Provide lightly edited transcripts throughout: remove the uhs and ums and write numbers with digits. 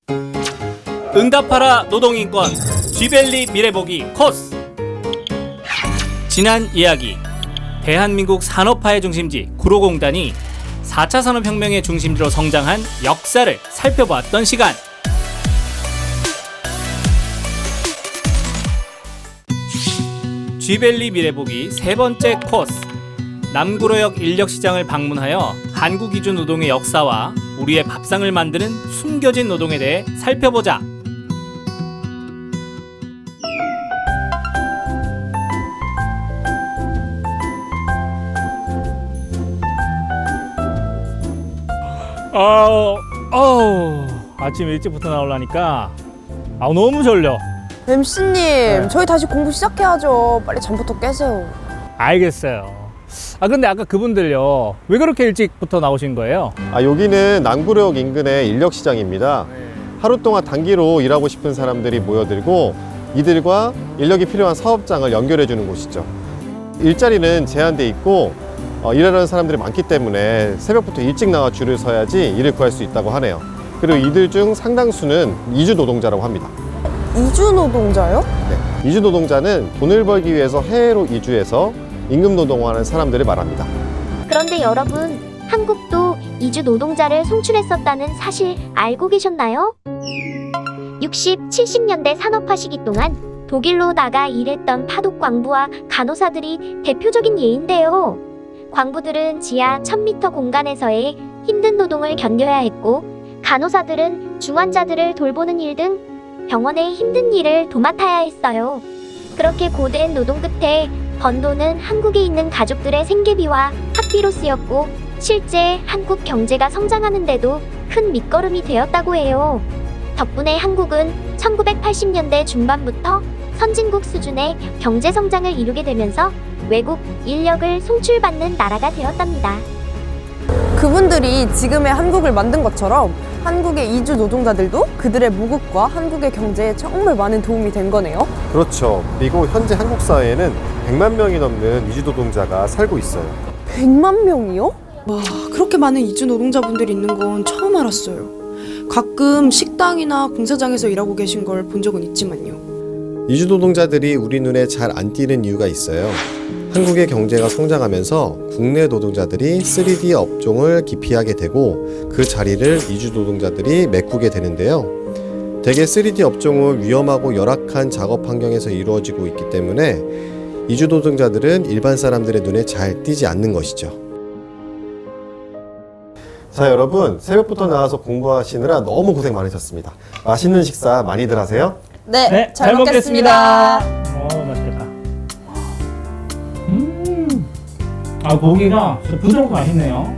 응답하라 노동인권 쥐벨리 미래보기 코스. 지난 이야기, 대한민국 산업화의 중심지 구로공단이 4차 산업혁명의 중심지로 성장한 역사를 살펴보았던 시간. 쥐벨리 미래보기 세 번째 코스, 남구로역 인력시장을 방문하여 한국 이주 노동의 역사와 우리의 밥상을 만드는 숨겨진 노동에 대해 살펴보자. 아침 일찍부터 나오려니까 너무 졸려. MC님, 저희 다시 공부 시작해야죠. 빨리 잠부터 깨세요. 알겠어요. 근데 아까 그분들요, 왜 그렇게 일찍부터 나오신 거예요? 여기는 남구로역 인근의 인력시장입니다. 하루 동안 단기로 일하고 싶은 사람들이 모여들고 이들과 인력이 필요한 사업장을 연결해 주는 곳이죠. 일자리는 제한돼 있고 일하려는 사람들이 많기 때문에 새벽부터 일찍 나와 줄을 서야지 일을 구할 수 있다고 하네요. 그리고 이들 중 상당수는 이주 노동자라고 합니다. 이주 노동자요? 네, 이주 노동자는 돈을 벌기 위해서 해외로 이주해서 임금 노동하는 사람들을 말합니다. 그런데 여러분, 한국도 이주 노동자를 송출했었다는 사실 알고 계셨나요? 60, 70년대 산업화 시기 동안 독일로 나가 일했던 파독 광부와 간호사들이 대표적인 예인데요. 광부들은 지하 1000m 공간에서의 힘든 노동을 견뎌야 했고, 간호사들은 중환자들을 돌보는 일 등 병원의 힘든 일을 도맡아야 했어요. 그렇게 고된 노동 끝에 번 돈은 한국에 있는 가족들의 생계비와 학비로 쓰였고, 실제 한국 경제가 성장하는데도 큰 밑거름이 되었다고 해요. 덕분에 한국은 1980년대 중반부터 선진국 수준의 경제 성장을 이루게 되면서 외국 인력을 송출받는 나라가 되었답니다. 그분들이 지금의 한국을 만든 것처럼 한국의 이주 노동자들도 그들의 모국과 한국의 경제에 정말 많은 도움이 된 거네요. 그렇죠. 그리고 현재 한국 사회에는 100만 명이 넘는 이주 노동자가 살고 있어요. 100만 명이요? 와, 그렇게 많은 이주 노동자분들이 있는 건 처음 알았어요. 가끔 식당이나 공사장에서 일하고 계신 걸 본 적은 있지만요. 이주 노동자들이 우리 눈에 잘 안 띄는 이유가 있어요. 한국의 경제가 성장하면서 국내 노동자들이 3D 업종을 기피하게 되고 그 자리를 이주 노동자들이 메꾸게 되는데요. 대개 3D 업종은 위험하고 열악한 작업 환경에서 이루어지고 있기 때문에 이주 노동자들은 일반 사람들의 눈에 잘 띄지 않는 것이죠. 자, 여러분, 새벽부터 나와서 공부하시느라 너무 고생 많으셨습니다. 맛있는 식사 많이들 하세요? 네, 잘 먹겠습니다. 맛있겠다. 고기가 진짜 부드럽고 맛있네요.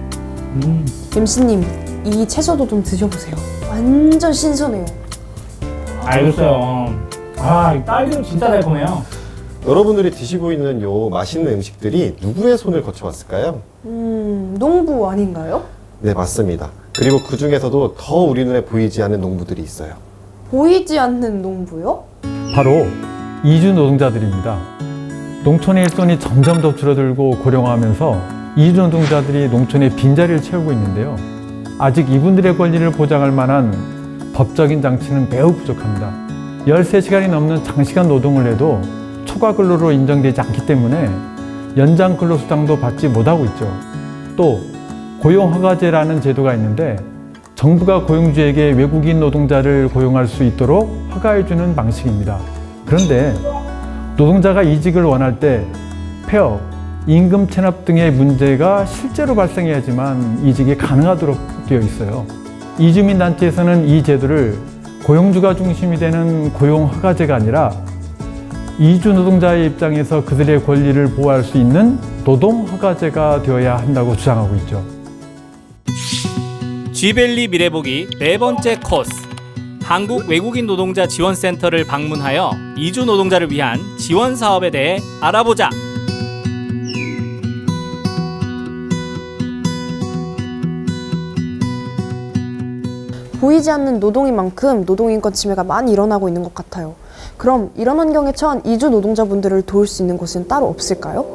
MC님, 이 채소도 좀 드셔보세요. 완전 신선해요. 알겠어요. 이 딸기는 진짜 달콤해요. 여러분들이 드시고 있는 요 맛있는 음식들이 누구의 손을 거쳐왔을까요? 농부 아닌가요? 네, 맞습니다. 그리고 그 중에서도 더 우리 눈에 보이지 않는 농부들이 있어요. 보이지 않는 농부요? 바로 이주 노동자들입니다. 농촌의 일손이 점점 더 줄어들고 고령화하면서 이주 노동자들이 농촌의 빈자리를 채우고 있는데요. 아직 이분들의 권리를 보장할 만한 법적인 장치는 매우 부족합니다. 13시간이 넘는 장시간 노동을 해도 초과 근로로 인정되지 않기 때문에 연장 근로수당도 받지 못하고 있죠. 또 고용허가제라는 제도가 있는데 정부가 고용주에게 외국인 노동자를 고용할 수 있도록 허가해주는 방식입니다. 그런데 노동자가 이직을 원할 때 폐업, 임금 체납 등의 문제가 실제로 발생해야지만 이직이 가능하도록 되어 있어요. 이주민 단체에서는 이 제도를 고용주가 중심이 되는 고용허가제가 아니라 이주 노동자의 입장에서 그들의 권리를 보호할 수 있는 노동허가제가 되어야 한다고 주장하고 있죠. 쥐벨리 미래보기 네 번째 코스, 한국 외국인 노동자 지원센터를 방문하여 이주 노동자를 위한 지원 사업에 대해 알아보자. 보이지 않는 노동인 만큼 노동인권 침해가 많이 일어나고 있는 것 같아요. 그럼 이런 환경에 처한 이주 노동자분들을 도울 수 있는 곳은 따로 없을까요?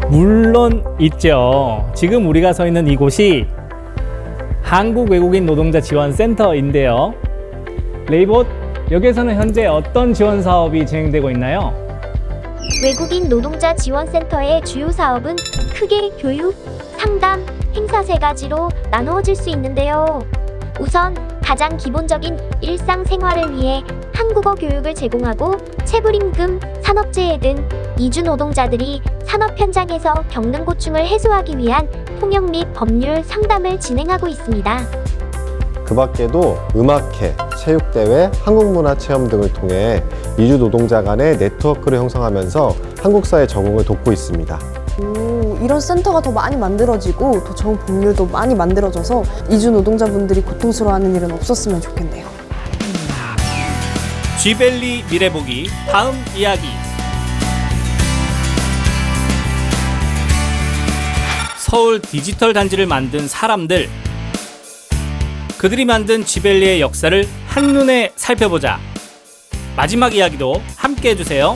물론 있죠. 지금 우리가 서 있는 이곳이 한국 외국인 노동자 지원센터인데요. 레이봇, 여기에서는 현재 어떤 지원 사업이 진행되고 있나요? 외국인 노동자 지원센터의 주요 사업은 크게 교육, 상담, 행사 세 가지로 나누어질 수 있는데요. 우선 가장 기본적인 일상생활을 위해 한국어 교육을 제공하고 체불임금, 산업재해 등 이주 노동자들이 산업 현장에서 겪는 고충을 해소하기 위한 통역 및 법률 상담을 진행하고 있습니다. 그 밖에도 음악회, 체육대회, 한국문화체험 등을 통해 이주 노동자 간의 네트워크를 형성하면서 한국 사회 적응을 돕고 있습니다. 오, 이런 센터가 더 많이 만들어지고 더 좋은 법률도 많이 만들어져서 이주 노동자분들이 고통스러워하는 일은 없었으면 좋겠네요. 쥐밸리 미래보기 다음 이야기. 서울 디지털 단지를 만든 사람들. 그들이 만든 쥐밸리의 역사를 한눈에 살펴보자. 마지막 이야기도 함께 해주세요.